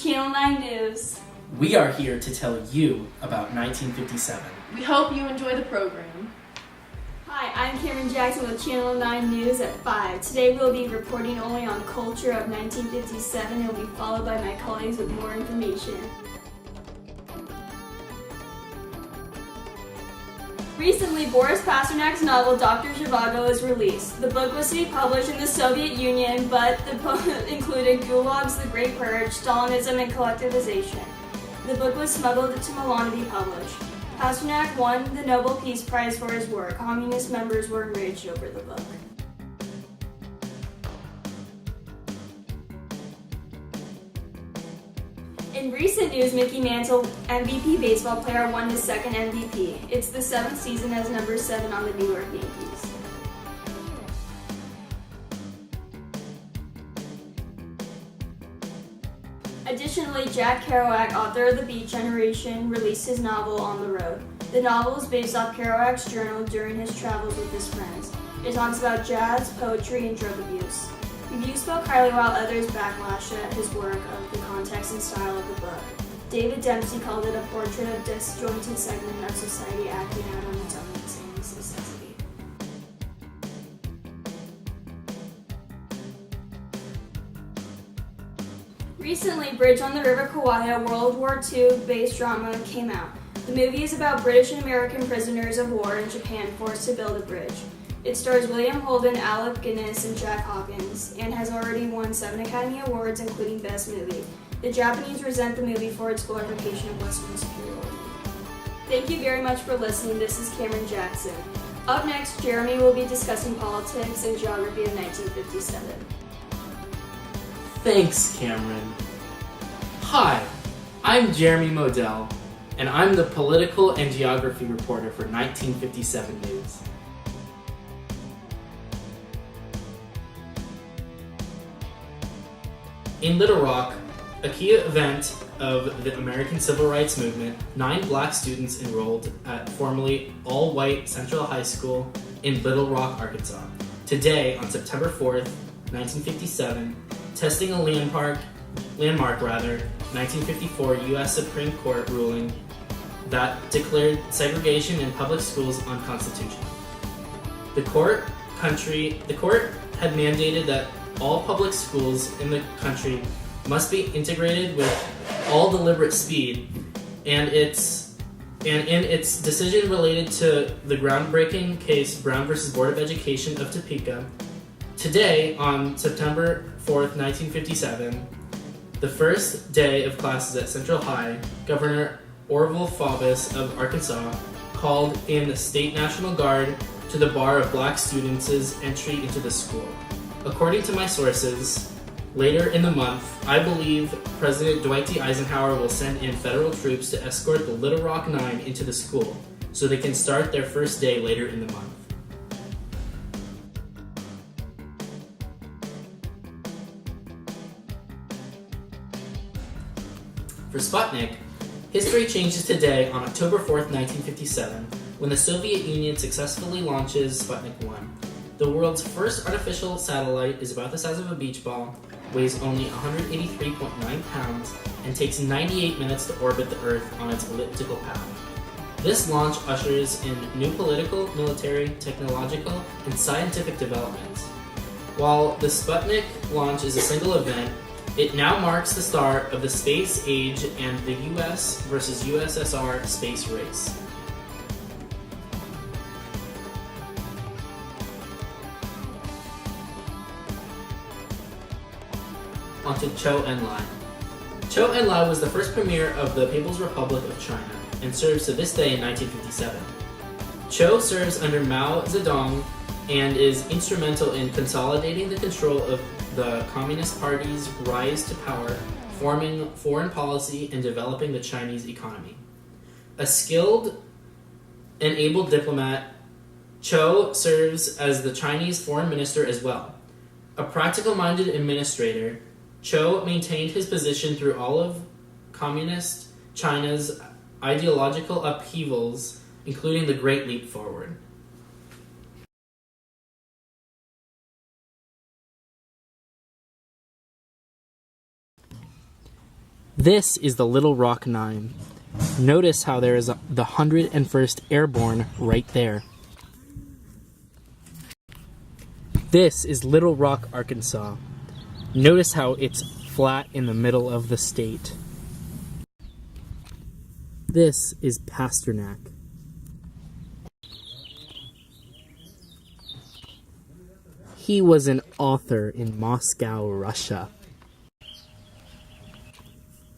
Channel 9 News. We are here to tell you about 1957. We hope you enjoy the program. Hi, I'm Cameron Jackson with Channel 9 News at 5. Today we'll be reporting only on culture of 1957 and will be followed by my colleagues with more information. Recently, Boris Pasternak's novel Dr. Zhivago was released. The book was to be published in the Soviet Union, but the book included gulags, the Great Purge, Stalinism, and collectivization. The book was smuggled to Milan to be published. Pasternak won the Nobel Peace Prize for his work. Communist members were enraged over the book. In recent news, Mickey Mantle, MVP baseball player, won his second MVP. It's the 7th season as number 7 on the New York Yankees. Additionally, Jack Kerouac, author of The Beat Generation, released his novel On the Road. The novel is based off Kerouac's journal during his travels with his friends. It talks about jazz, poetry, and drug abuse. Reviews spoke highly while others backlashed at his work of the context and style of the book. David Dempsey called it a portrait of disjointed segment of society acting out on its own necessity. Recently, Bridge on the River Kwai, a World War II-based drama, came out. The movie is about British and American prisoners of war in Japan forced to build a bridge. It stars William Holden, Alec Guinness, and Jack Hawkins, and has already won 7 Academy Awards, including Best Movie. The Japanese resent the movie for its glorification of Western superiority. Thank you very much for listening. This is Cameron Jackson. Up next, Jeremy will be discussing politics and geography of 1957. Thanks, Cameron. Hi, I'm Jeremy Modell, and I'm the political and geography reporter for 1957 News. In Little Rock, a key event of the American Civil Rights Movement, 9 black students enrolled at formerly all-white Central High School in Little Rock, Arkansas. Today, on September 4th, 1957, testing a landmark, 1954 U.S. Supreme Court ruling that declared segregation in public schools unconstitutional. The court had mandated that all public schools in the country must be integrated with all deliberate speed, and in its decision related to the groundbreaking case Brown v. Board of Education of Topeka, today, on September 4th, 1957, the first day of classes at Central High, Governor Orville Faubus of Arkansas called in the State National Guard to the bar of black students' entry into the school. According to my sources, later in the month, I believe President Dwight D. Eisenhower will send in federal troops to escort the Little Rock Nine into the school so they can start their first day later in the month. For Sputnik, history changes today on October 4th, 1957, when the Soviet Union successfully launches Sputnik 1. The world's first artificial satellite is about the size of a beach ball, weighs only 183.9 pounds, and takes 98 minutes to orbit the Earth on its elliptical path. This launch ushers in new political, military, technological, and scientific developments. While the Sputnik launch is a single event, it now marks the start of the space age and the US versus USSR space race. Onto Zhou Enlai. Zhou Enlai was the first premier of the People's Republic of China and serves to this day in 1957. Zhou serves under Mao Zedong and is instrumental in consolidating the control of the Communist Party's rise to power, forming foreign policy, and developing the Chinese economy. A skilled and able diplomat, Zhou serves as the Chinese foreign minister as well. A practical-minded administrator, Zhou maintained his position through all of Communist China's ideological upheavals, including the Great Leap Forward. This is the Little Rock 9. Notice how there is the 101st Airborne right there. This is Little Rock, Arkansas. Notice how it's flat in the middle of the state. This is Pasternak. He was an author in Moscow, Russia.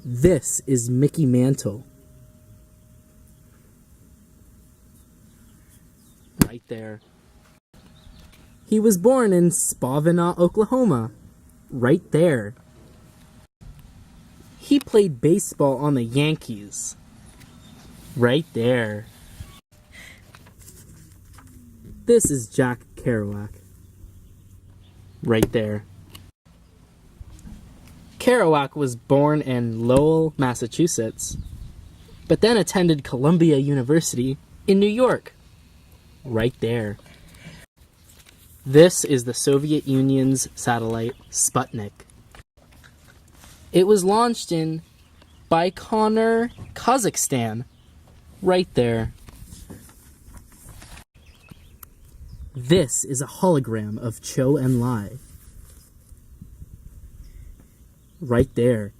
This is Mickey Mantle. Right there. He was born in Spavinaw, Oklahoma. Right there. He played baseball on the Yankees. Right there. This is Jack Kerouac. Right there. Kerouac was born in Lowell, Massachusetts, but then attended Columbia University in New York. Right there. This is the Soviet Union's satellite, Sputnik. It was launched in Baikonur, Kazakhstan. Right there. This is a hologram of Zhou Enlai. Right there.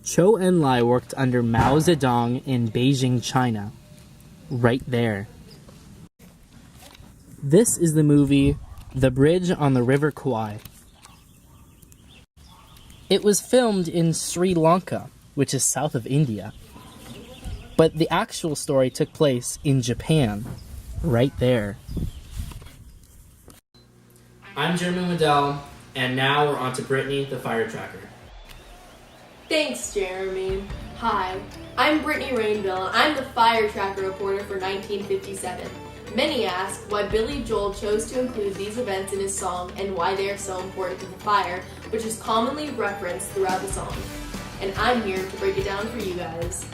Zhou Enlai worked under Mao Zedong in Beijing, China. Right there. This is the movie The Bridge on the River Kwai. It was filmed in Sri Lanka, which is south of India. But the actual story took place in Japan. Right there. I'm Jeremy Waddell, and now we're on to Brittany, the fire tracker. Thanks, Jeremy. Hi, I'm Brittany Rainville, and I'm the fire tracker reporter for 1957. Many ask why Billy Joel chose to include these events in his song and why they are so important to the fire, which is commonly referenced throughout the song. And I'm here to break it down for you guys.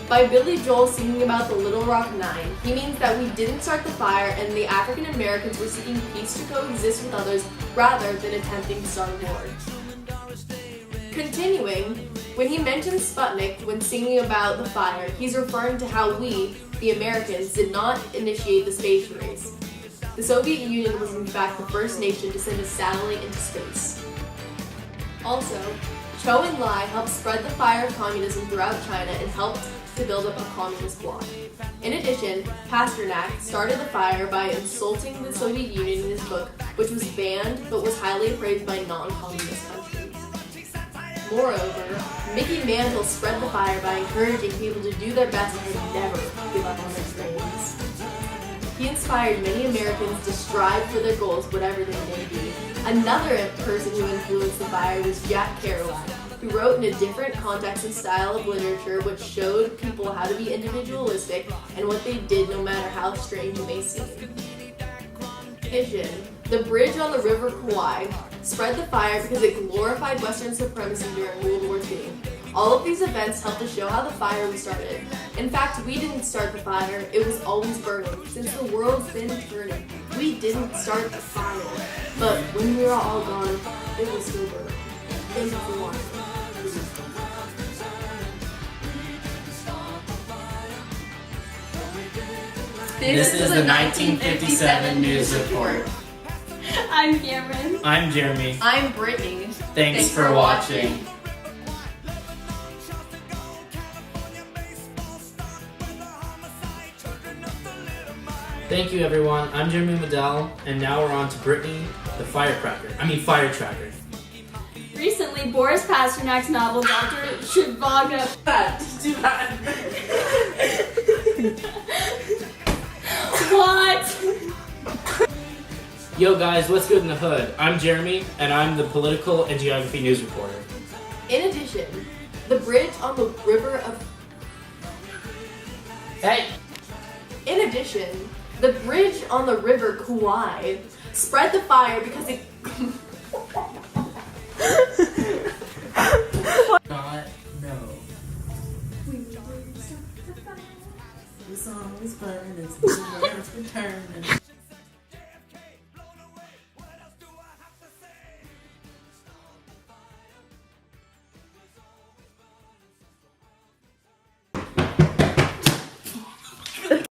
By Billy Joel singing about the Little Rock 9, he means that we didn't start the fire and the African Americans were seeking peace to coexist with others rather than attempting to start a war. Continuing, when he mentions Sputnik when singing about the fire, he's referring to how we, the Americans, did not initiate the space race. The Soviet Union was in fact the first nation to send a satellite into space. Also, Zhou Enlai helped spread the fire of communism throughout China and helped to build up a communist bloc. In addition, Pasternak started the fire by insulting the Soviet Union in his book, which was banned but was highly appraised by non-communist countries. Moreover, Mickey Mantle spread the fire by encouraging people to do their best and never give up on their dreams. He inspired many Americans to strive for their goals, whatever they may be. Another person who influenced the fire was Jack Kerouac, who wrote in a different context and style of literature which showed people how to be individualistic and what they did no matter how strange it may seem. Vision. The bridge on the River Kwai spread the fire because it glorified Western supremacy during World War II. All of these events helped to show how the fire was started. In fact, we didn't start the fire, it was always burning. Since the world's been turning, we didn't start the fire. But when we were all gone, it was still burning. Thank you for watching. This is the 1957 News Report. I'm Cameron. I'm Jeremy. I'm Brittany. Thanks for watching. Thank you, everyone. I'm Jeremy Waddell, and now we're on to Brittany, the fire tracker. Recently, Boris Pasternak's novel Dr. Zhivago... What? Yo guys, what's good in the hood? I'm Jeremy, and I'm the political and geography news reporter. In addition, the bridge on the river of... Hey! In addition, the bridge on the river Kwai spread the fire because it...